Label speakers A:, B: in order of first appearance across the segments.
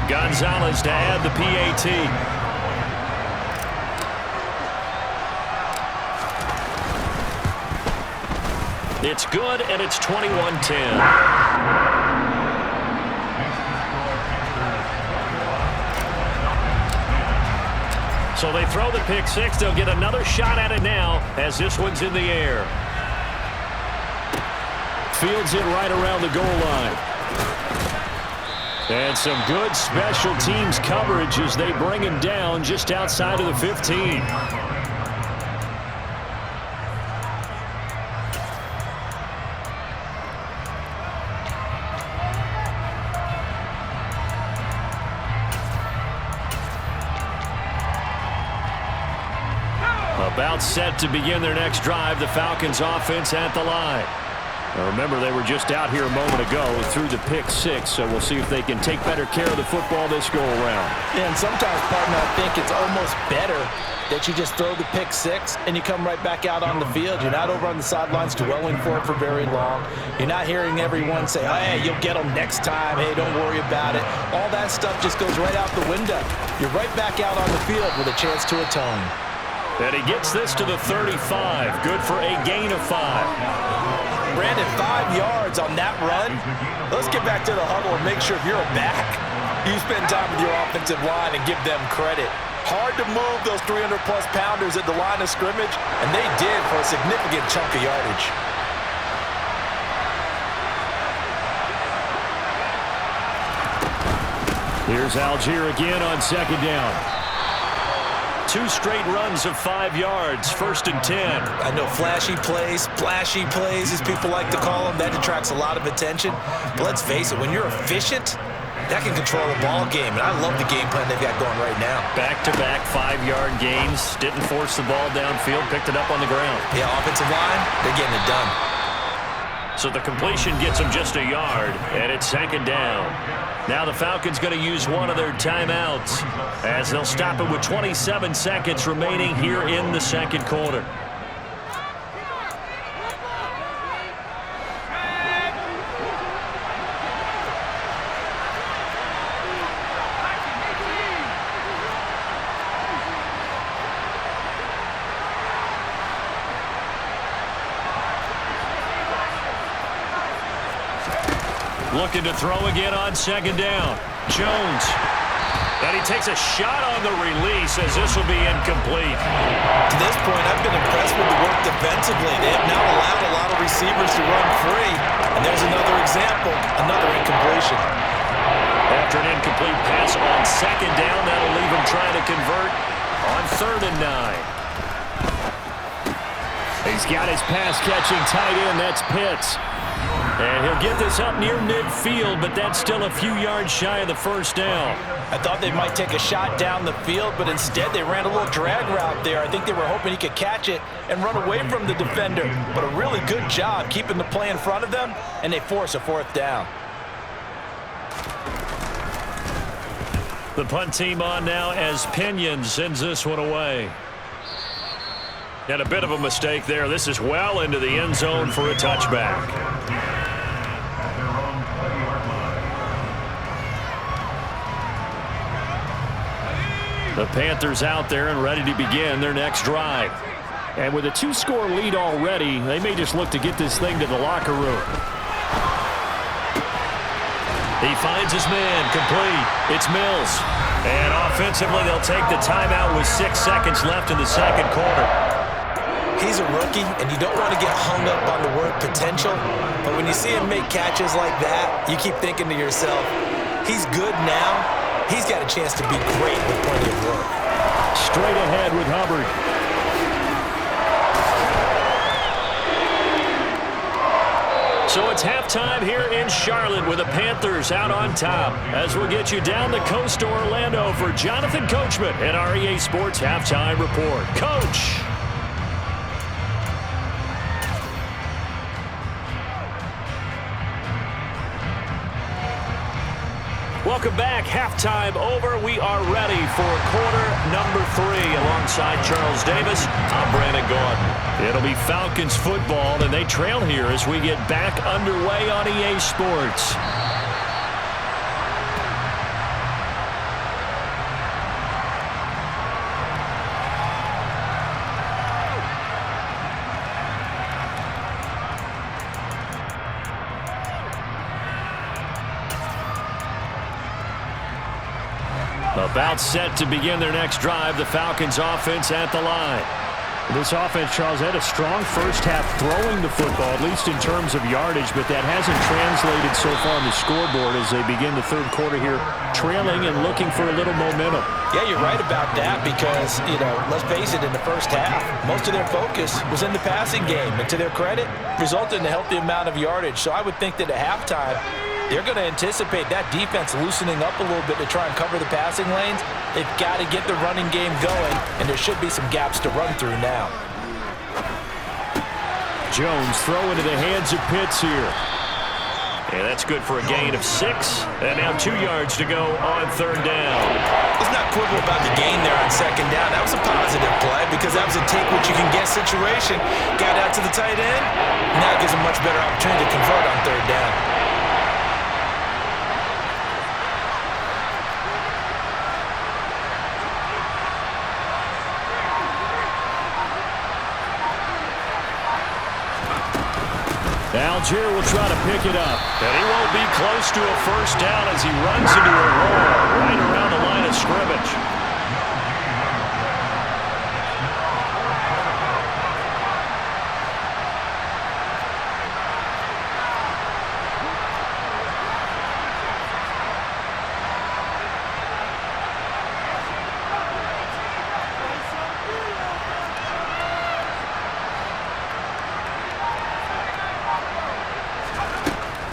A: Gonzalez to add the PAT. It's good, and it's 21-10. So they throw the pick six. They'll get another shot at it now as this one's in the air. Fields it right around the goal line. And some good special teams coverage as they bring him down just outside of the 15. About set to begin their next drive. The Falcons offense at the line. Now remember, they were just out here a moment ago through the pick six, so we'll see if they can take better care of the football this go around.
B: Yeah, and sometimes, partner, I think it's almost better that you just throw the pick six and you come right back out on the field. You're not over on the sidelines dwelling for it for very long. You're not hearing everyone say, hey, you'll get them next time. Hey, don't worry about it. All that stuff just goes right out the window. You're right back out on the field with a chance to atone.
A: And he gets this to the 35. Good for a gain of 5.
B: Brandon, 5 yards on that run. Let's get back to the huddle and make sure if you're a back, you spend time with your offensive line and give them credit. Hard to move those 300-plus pounders at the line of scrimmage, and they did for a significant chunk of yardage.
A: Here's Algier again on second down. 2 straight runs of 5 yards, 1st and 10.
B: I know flashy plays, as people like to call them, that attracts a lot of attention. But let's face it, when you're efficient, that can control a ball game. And I love the game plan they've got going right now.
A: Back-to-back 5-yard gains. Didn't force the ball downfield, picked it up on the ground.
B: Yeah, offensive line, they're getting it done.
A: So the completion gets them just a yard, and it's 2nd down. Now the Falcons going to use one of their timeouts as they'll stop it with 27 seconds remaining here in the 2nd quarter. Looking to throw again on 2nd down. Jones. And he takes a shot on the release as this will be incomplete.
B: To this point, I've been impressed with the work defensively. They have now allowed a lot of receivers to run free. And there's another example, another incompletion.
A: After an incomplete pass on 2nd down, that'll leave him trying to convert on 3rd and 9. He's got his pass-catching tight end. That's Pitts. And he'll get this up near midfield, but that's still a few yards shy of the 1st down.
B: I thought they might take a shot down the field, but instead they ran a little drag route there. I think they were hoping he could catch it and run away from the defender. But a really good job keeping the play in front of them, and they force a 4th down.
A: The punt team on now as Pinion sends this one away. And a bit of a mistake there. This is well into the end zone for a touchback. The Panthers out there and ready to begin their next drive. And with a 2-score lead already, they may just look to get this thing to the locker room. He finds his man, complete. It's Mills. And offensively, they'll take the timeout with 6 seconds left in the 2nd quarter.
B: He's a rookie, and you don't want to get hung up on the word potential. But when you see him make catches like that, you keep thinking to yourself, he's good now. He's got a chance to be great with plenty of work.
A: Straight ahead with Hubbard. So it's halftime here in Charlotte with the Panthers out on top. As we'll get you down the coast to Orlando for Jonathan Coachman at our EA Sports Halftime Report. Coach. Welcome back. Halftime over. We are ready for quarter number 3. Alongside Charles Davis, I'm Brandon Gordon. It'll be Falcons football, and they trail here as we get back underway on EA Sports. About set to begin their next drive, the Falcons offense at the line.
C: This offense, Charles, had a strong first half throwing the football, at least in terms of yardage, but that hasn't translated so far on the scoreboard as they begin the third quarter here, trailing and looking for a little momentum.
B: Yeah, you're right about that because, let's face it, in the first half, most of their focus was in the passing game, and to their credit, resulted in a healthy amount of yardage. So I would think that at halftime, they're going to anticipate that defense loosening up a little bit to try and cover the passing lanes. They've got to get the running game going, and there should be some gaps to run through now.
A: Jones throw into the hands of Pitts here. And that's good for a gain of 6. And now 2 yards to go on third down.
B: Let's not quibble about the gain there on second down. That was a positive play because that was a take-what-you-can-get situation. Got out to the tight end. Now it gives a much better opportunity to convert on third down.
A: Algier will try to pick it up. And he won't be close to a first down as he runs into a wall right around the line of scrimmage.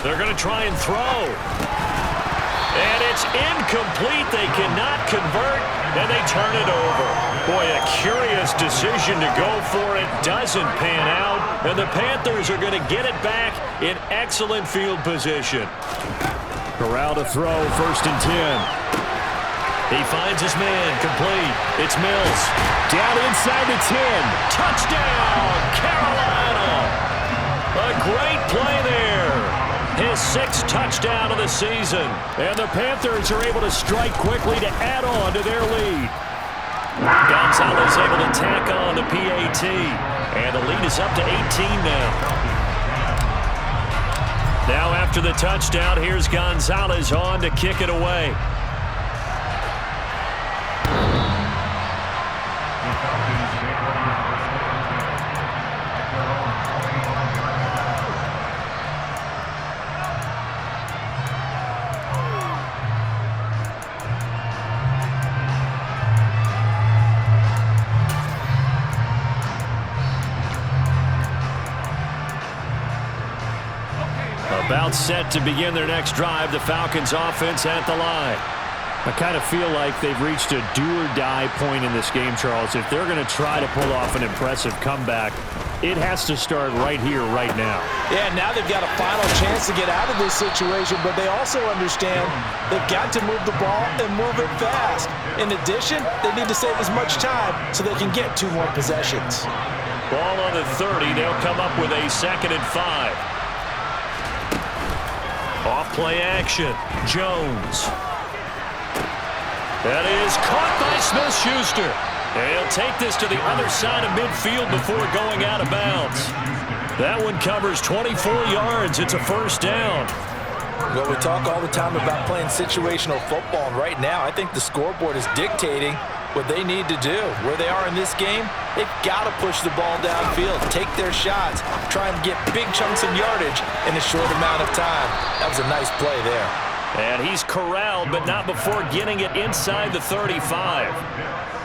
A: They're going to try and throw. And it's incomplete. They cannot convert, and they turn it over. Boy, a curious decision to go for it. Doesn't pan out, and the Panthers are going to get it back in excellent field position. Corral to throw, 1st and 10. He finds his man, complete. It's Mills. Down inside the 10. Touchdown, Carolina. A great play there. His 6th touchdown of the season. And the Panthers are able to strike quickly to add on to their lead. Gonzalez able to tack on the PAT. And the lead is up to 18 now. Now after the touchdown, here's Gonzalez on to kick it away. About set to begin their next drive, the Falcons offense at the line.
C: I kind of feel like they've reached a do-or-die point in this game, Charles. If they're going to try to pull off an impressive comeback, it has to start right here, right now.
B: Yeah, now they've got a final chance to get out of this situation, but they also understand they've got to move the ball and move it fast. In addition, they need to save as much time so they can get 2 more possessions.
A: Ball on the 30. They'll come up with a 2nd and 5. Off play action. Jones. That is caught by Smith-Schuster. He'll take this to the other side of midfield before going out of bounds. That one covers 24 yards. It's a 1st down.
B: Well, we talk all the time about playing situational football, and right now I think the scoreboard is dictating what they need to do. Where they are in this game, they've got to push the ball downfield, take their shots, try and get big chunks of yardage in a short amount of time. That was a nice play there.
A: And he's corralled, but not before getting it inside the 35.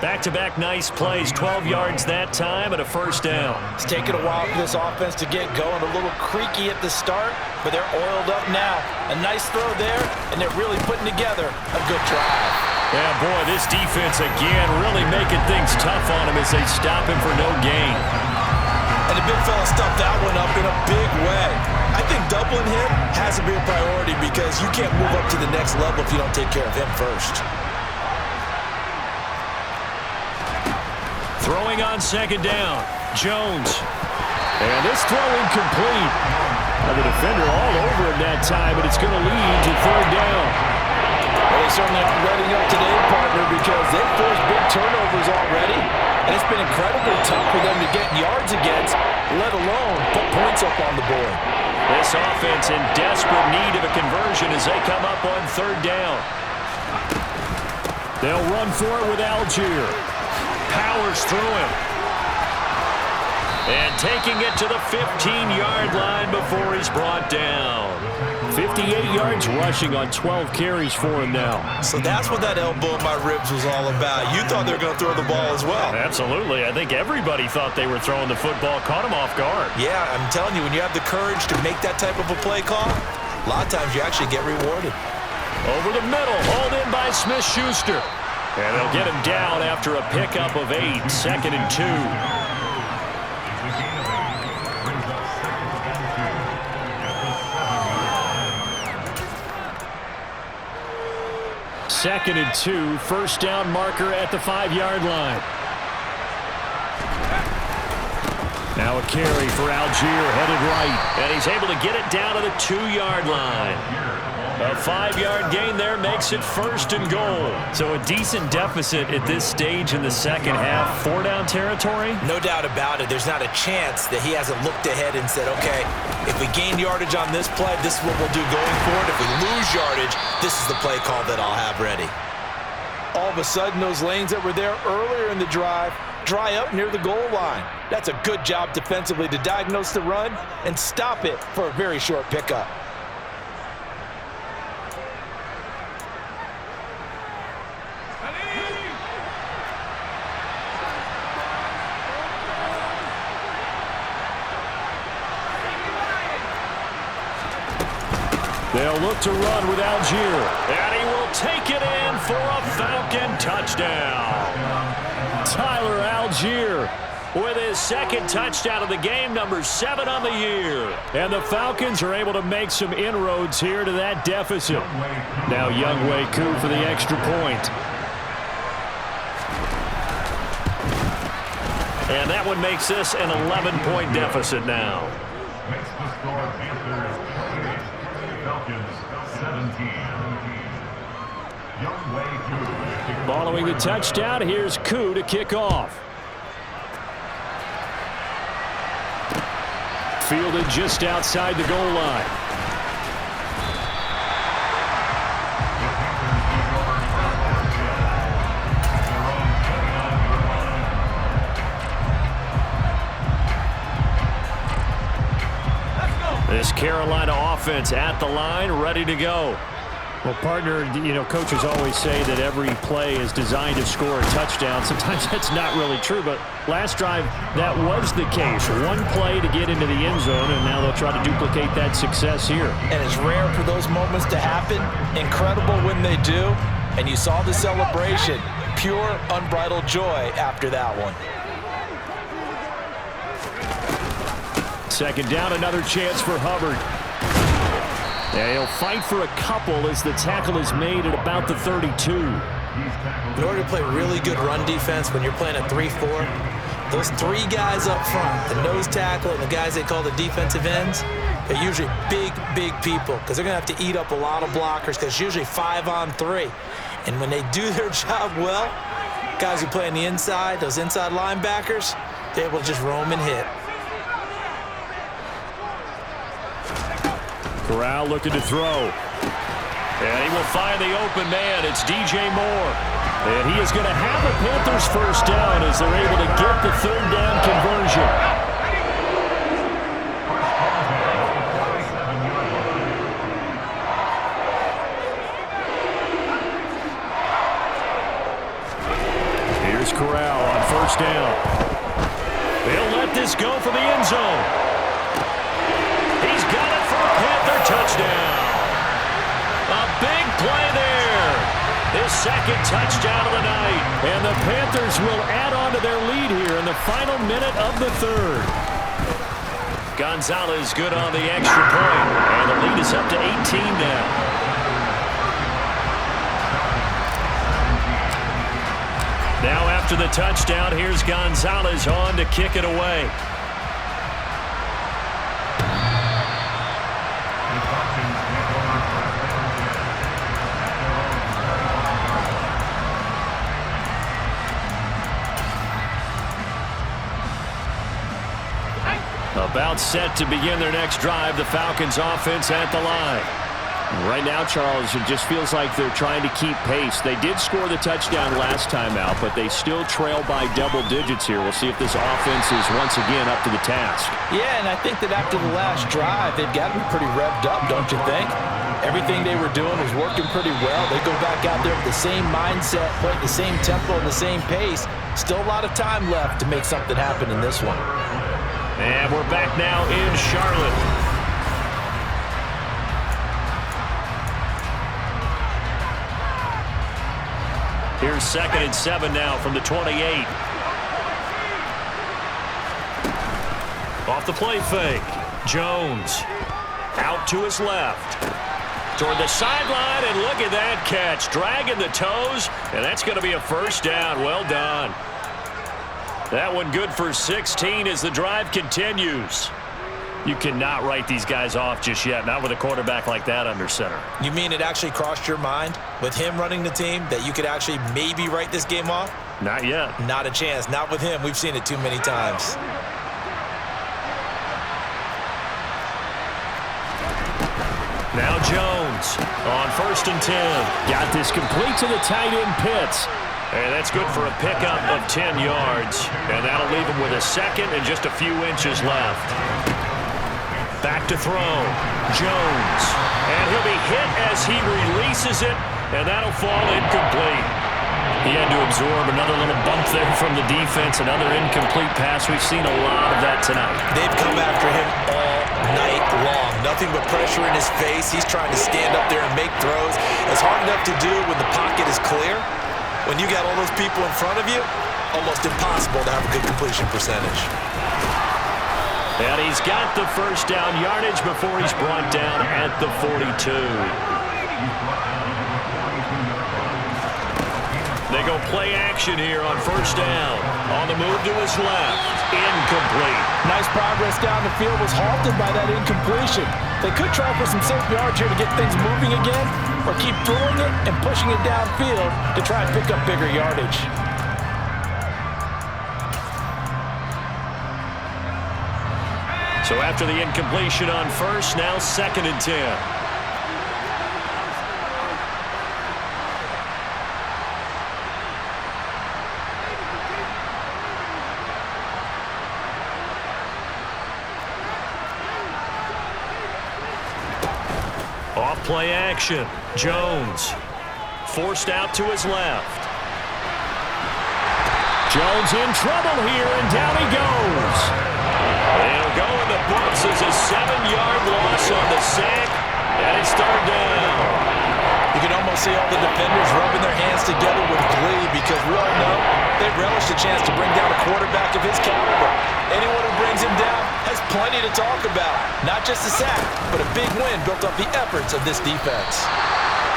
A: Back-to-back nice plays, 12 yards that time and a 1st down.
B: It's taken a while for this offense to get going, a little creaky at the start, but they're oiled up now. A nice throw there, and they're really putting together a good drive.
A: Yeah, boy, this defense again really making things tough on him as they stop him for no gain.
B: And the big fella stuffed that one up in a big way. I think doubling him has to be a priority because you can't move up to the next level if you don't take care of him first.
A: Throwing on 2nd down, Jones. And this throw incomplete. The defender all over him that time, but it's going to lead to 3rd down.
B: Well, they certainly aren't letting up today, partner, because they've forced big turnovers already, and it's been incredibly tough for them to get yards against, let alone put points up on the board.
A: This offense in desperate need of a conversion as they come up on 3rd down.
C: They'll run for it with Algier.
A: Powers through him. And taking it to the 15-yard line before he's brought down.
C: 58 yards rushing on 12 carries for him now.
B: So that's what that elbow in my ribs was all about. You thought they were going to throw the ball as well.
A: Absolutely. I think everybody thought they were throwing the football, caught him off guard.
B: Yeah, I'm telling you, when you have the courage to make that type of a play call, a lot of times you actually get rewarded.
A: Over the middle, hauled in by Smith-Schuster. And they'll get him down after a pickup of 8, 2nd and 2.
C: 2nd and 2, first down marker at the 5-yard line. Now a carry for Algier, headed right.
A: And he's able to get it down to the 2-yard line. A 5-yard gain there makes it 1st and goal. So a decent deficit at this stage in the second half. 4-down territory?
B: No doubt about it. There's not a chance that he hasn't looked ahead and said, okay, if we gain yardage on this play, this is what we'll do going forward. If we lose yardage, this is the play call that I'll have ready. All of a sudden, those lanes that were there earlier in the drive dry up near the goal line. That's a good job defensively to diagnose the run and stop it for a very short pickup.
C: They'll look to run with Algier.
A: And he will take it in for a Falcon touchdown.
C: Tyler Algier
A: with his 2nd touchdown of the game, number 7 on the year.
C: And the Falcons are able to make some inroads here to that deficit. Now Younghoe Koo for the extra point.
A: And that one makes this an 11-point deficit now.
C: Following the touchdown, here's Koo to kick off. Fielded just outside the goal line.
A: This Carolina offense at the line, ready to go.
C: Well, partner, you know, coaches always say that every play is designed to score a touchdown. Sometimes that's not really true, but last drive, that was the case. One play to get into the end zone, and now they'll try to duplicate that success here.
B: And it's rare for those moments to happen. Incredible when they do. And you saw the celebration. Pure, unbridled joy after that one.
C: 2nd down, another chance for Hubbard. Yeah, he'll fight for a couple as the tackle is made at about the 32.
B: In order to play really good run defense when you're playing a 3-4, those 3 guys up front, the nose tackle and the guys they call the defensive ends, they're usually big, big people because they're going to have to eat up a lot of blockers because it's usually 5-on-3. And when they do their job well, guys who play on the inside, those inside linebackers, they're able to just roam and hit.
C: Corral looking to throw.
A: And he will find the open man. It's DJ Moore.
C: And he is going to have a Panthers first down as they're able to get the 3rd down conversion. Here's Corral on 1st down.
A: They'll let this go for the end zone. He's got it for a Panther touchdown. A big play there. His 2nd touchdown of the night.
C: And the Panthers will add on to their lead here in the final minute of the 3rd.
A: Gonzalez good on the extra point. And the lead is up to 18 now. Now after the touchdown, here's Gonzalez on to kick it away. About set to begin their next drive, the Falcons offense at the line.
C: Right now, Charles, it just feels like they're trying to keep pace. They did score the touchdown last time out, but they still trail by double digits here. We'll see if this offense is once again up to the task.
B: Yeah, and I think that after the last drive, they've got to be pretty revved up, don't you think? Everything they were doing was working pretty well. They go back out there with the same mindset, playing the same tempo and the same pace. Still a lot of time left to make something happen in this one.
A: And we're back now in Charlotte. Here's 2nd and 7 now from the 28. Off the play fake. Jones out to his left. Toward the sideline, and look at that catch. Dragging the toes, and that's going to be a first down. Well done. That one good for 16 as the drive continues. You cannot write these guys off just yet, not with a quarterback like that under center.
B: You mean it actually crossed your mind with him running the team that you could actually maybe write this game off?
A: Not yet.
B: Not a chance. Not with him. We've seen it too many times.
A: Now Jones on 1st and 10.
C: Got this complete to the tight end Pitts.
A: And that's good for a pickup of 10 yards. And that'll leave him with a second and just a few inches left. Back to throw. Jones. And he'll be hit as he releases it. And that'll fall incomplete. He had to absorb another little bump there from the defense. Another incomplete pass. We've seen a lot of that tonight.
B: They've come after him all night long. Nothing but pressure in his face. He's trying to stand up there and make throws. It's hard enough to do when the pocket is clear. When you got all those people in front of you, almost impossible to have a good completion percentage.
A: And he's got the first down yardage before he's brought down at the 42. They go play action here on 1st down. On the move to his left. Incomplete.
B: Nice progress down the field, was halted by that incompletion. They could try for some safe yards here to get things moving again, or keep throwing it and pushing it downfield to try and pick up bigger yardage.
A: So after the incompletion on 1st, now 2nd and 10. Off play action. Jones forced out to his left.
C: Jones in trouble here, and down he goes.
A: It'll go in the books as a 7-yard loss on the sack, and it's 3rd down.
B: You can almost see all the defenders rubbing their hands together with glee because we all know they relish the chance to bring down a quarterback of his caliber. Anyone who brings him down has plenty to talk about. Not just a sack, but a big win built off the efforts of this defense.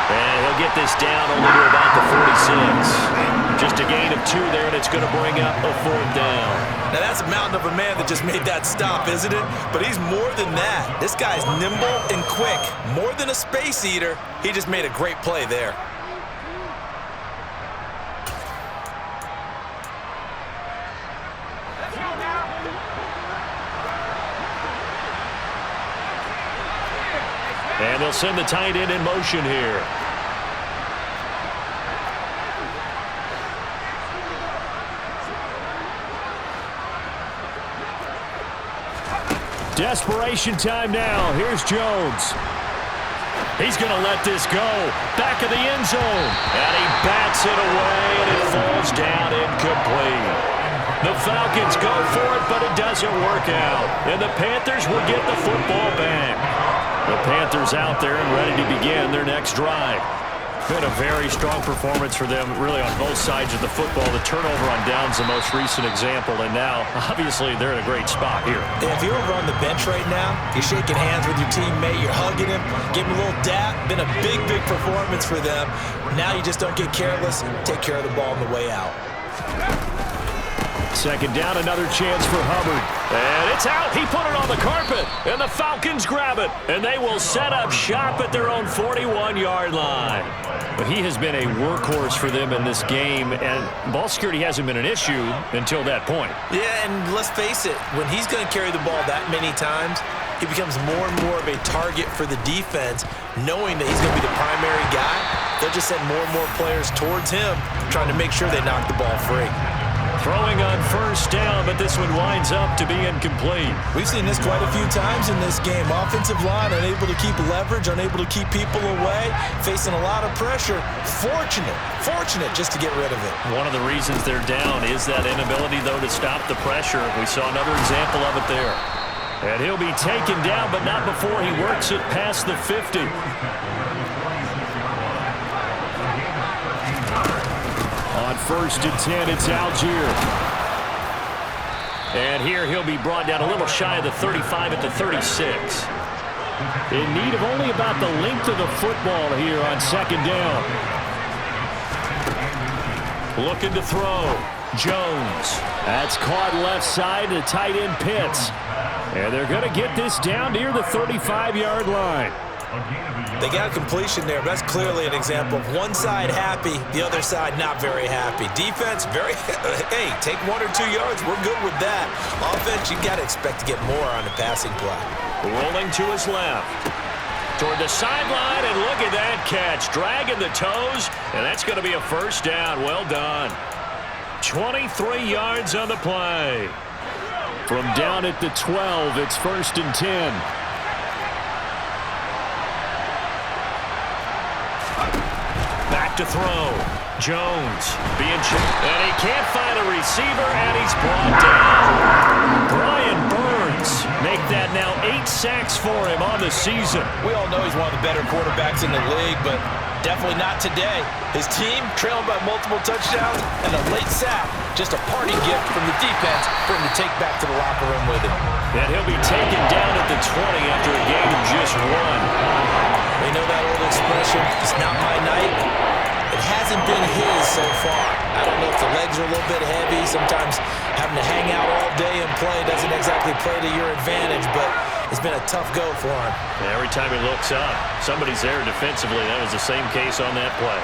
A: And he'll get this down only to about the 46. Just a gain of 2 there, and it's going to bring up a 4th down.
B: Now that's a mountain of a man that just made that stop, isn't it? But he's more than that. This guy's nimble and quick. More than a space eater, he just made a great play there.
A: And they'll send the tight end in motion here.
C: Desperation time now. Here's Jones.
A: He's going to let this go. Back of the end zone. And he bats it away, and it falls down incomplete. The Falcons go for it, but it doesn't work out. And the Panthers will get the football back. The Panthers out there and ready to begin their next drive. Been a very strong performance for them, really, on both sides of the football. The turnover on downs, the most recent example, and now, obviously, they're in a great spot here.
B: And if you're over on the bench right now, you're shaking hands with your teammate, you're hugging him, giving him a little dap. Been a big, big performance for them. Now you just don't get careless. Take care of the ball on the way out.
C: 2nd down, another chance for Hubbard.
A: And it's out. He put it on the carpet, and the Falcons grab it. And they will set up shop at their own 41-yard line.
C: But he has been a workhorse for them in this game, and ball security hasn't been an issue until that point.
B: Yeah, and let's face it, when he's going to carry the ball that many times, he becomes more and more of a target for the defense, knowing that he's going to be the primary guy. They'll just send more and more players towards him, trying to make sure they knock the ball free.
A: Throwing on first down, but this one winds up to be incomplete.
B: We've seen this quite a few times in this game. Offensive line unable to keep leverage, unable to keep people away, facing a lot of pressure. Fortunate just to get rid of it.
A: One of the reasons they're down is that inability, though, to stop the pressure. We saw another example of it there. And he'll be taken down, but not before he works it past the 50. On 1st and 10, it's Algier. And here he'll be brought down a little shy of the 35 at the 36. In need of only about the length of the football here on 2nd down. Looking to throw. Jones. That's caught left side to tight end Pitts. And they're going to get this down near the 35-yard line.
B: They got a completion there, but that's clearly an example of one side happy, the other side not very happy. Defense, hey, take 1 or 2 yards. We're good with that. Offense, you got to expect to get more on the passing play.
A: Rolling to his left. Toward the sideline, and look at that catch. Dragging the toes, and that's going to be a first down. Well done. 23 yards on the play. From down at the 12, it's 1st and 10. To throw. Jones being chipped. And he can't find a receiver, and he's brought down. Brian Burns make that now 8 sacks for him on the season.
B: We all know he's one of the better quarterbacks in the league, but definitely not today. His team trailing by multiple touchdowns, and a late sack, just a party gift from the defense for him to take back to the locker room with him.
A: And he'll be taken down at the 20 after a gain of just 1.
B: They know that old expression, it's not my night. It hasn't been his so far. I don't know if the legs are a little bit heavy. Sometimes having to hang out all day and play doesn't exactly play to your advantage, but it's been a tough go for him.
A: Every time he looks up, somebody's there defensively. That was the same case on that play.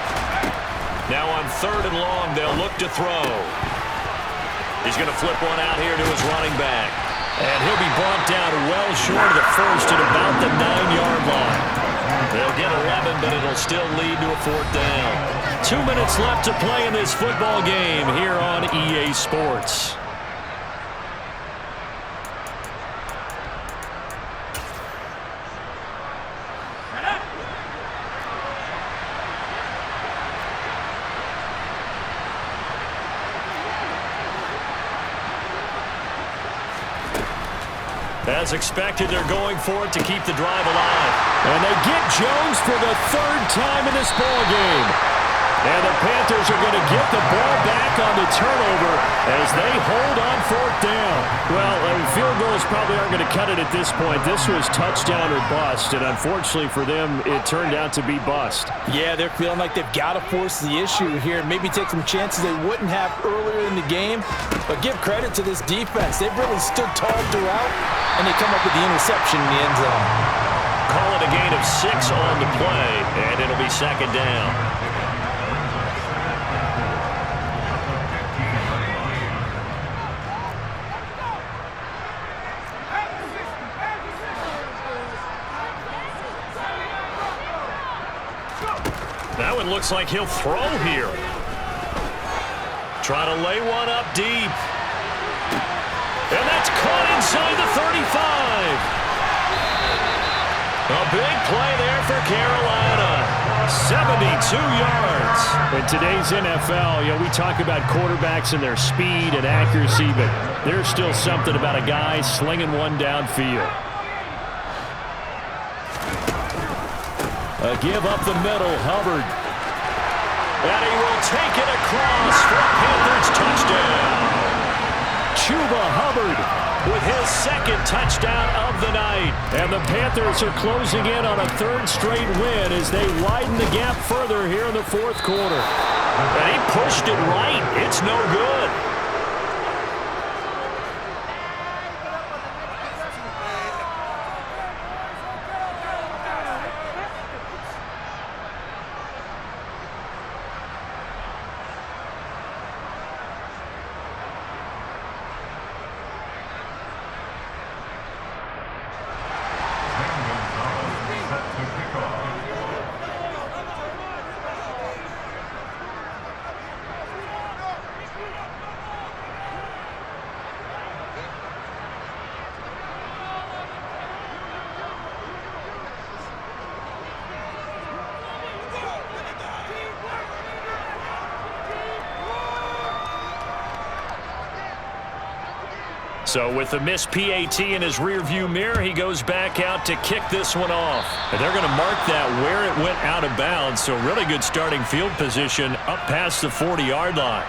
A: Now on 3rd and long, they'll look to throw. He's going to flip one out here to his running back. And he'll be brought down well short of the first at about the 9-yard line. They'll get 11, but it'll still lead to a 4th down. 2 minutes left to play in this football game here on EA Sports. As expected, they're going for it to keep the drive alive. And they get Jones for the 3rd time in this ball game. And the Panthers are going to get the ball back on the turnover as they hold on 4th down. Well, field goals probably aren't going to cut it at this point. This was touchdown or bust, and unfortunately for them, it turned out to be bust.
B: Yeah, they're feeling like they've got to force the issue here, maybe take some chances they wouldn't have earlier in the game. But give credit to this defense. They've really stood tall throughout, and they come up with the interception in the end zone.
A: Call it a gain of 6 on the play, and it'll be 2nd down. That one looks like he'll throw here. Try to lay one up deep. And that's caught inside the 35. A big play there for Carolina. 72 yards. In today's NFL, we talk about quarterbacks and their speed and accuracy, but there's still something about a guy slinging one downfield. A give up the middle, Hubbard. And he will take it across for a Panthers touchdown. Chuba Hubbard with his 2nd touchdown of the night. And the Panthers are closing in on a 3rd straight win as they widen the gap further here in the 4th quarter. And he pushed it right. It's no good. So with the missed PAT in his rearview mirror, he goes back out to kick this one off. And they're going to mark that where it went out of bounds. So really good starting field position up past the 40-yard line.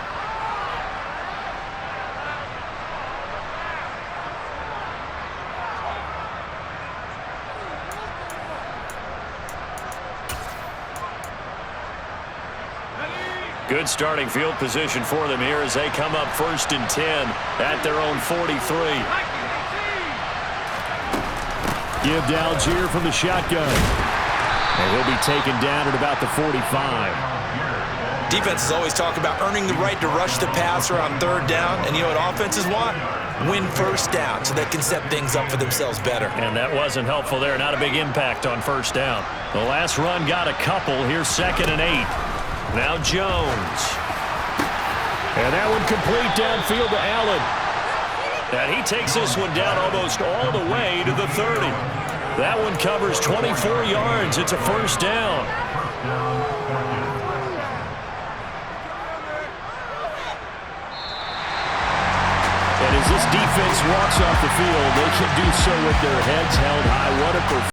A: Good starting field position for them here as they come up 1st and 10 at their own 43.
C: Give to Algier from the shotgun. And he'll be taken down at about the 45.
B: Defenses always talk about earning the right to rush the passer on 3rd down. And you know what offenses want? Win 1st down so they can set things up for themselves better.
A: And that wasn't helpful there. Not a big impact on 1st down. The last run got a couple. Here's 2nd and 8. Now Jones.
C: And that one complete downfield to Allen.
A: And he takes this one down almost all the way to the 30. That one covers 24 yards. It's a 1st down.
C: And as this defense walks off the field, they can do so with their heads held high. What a performance.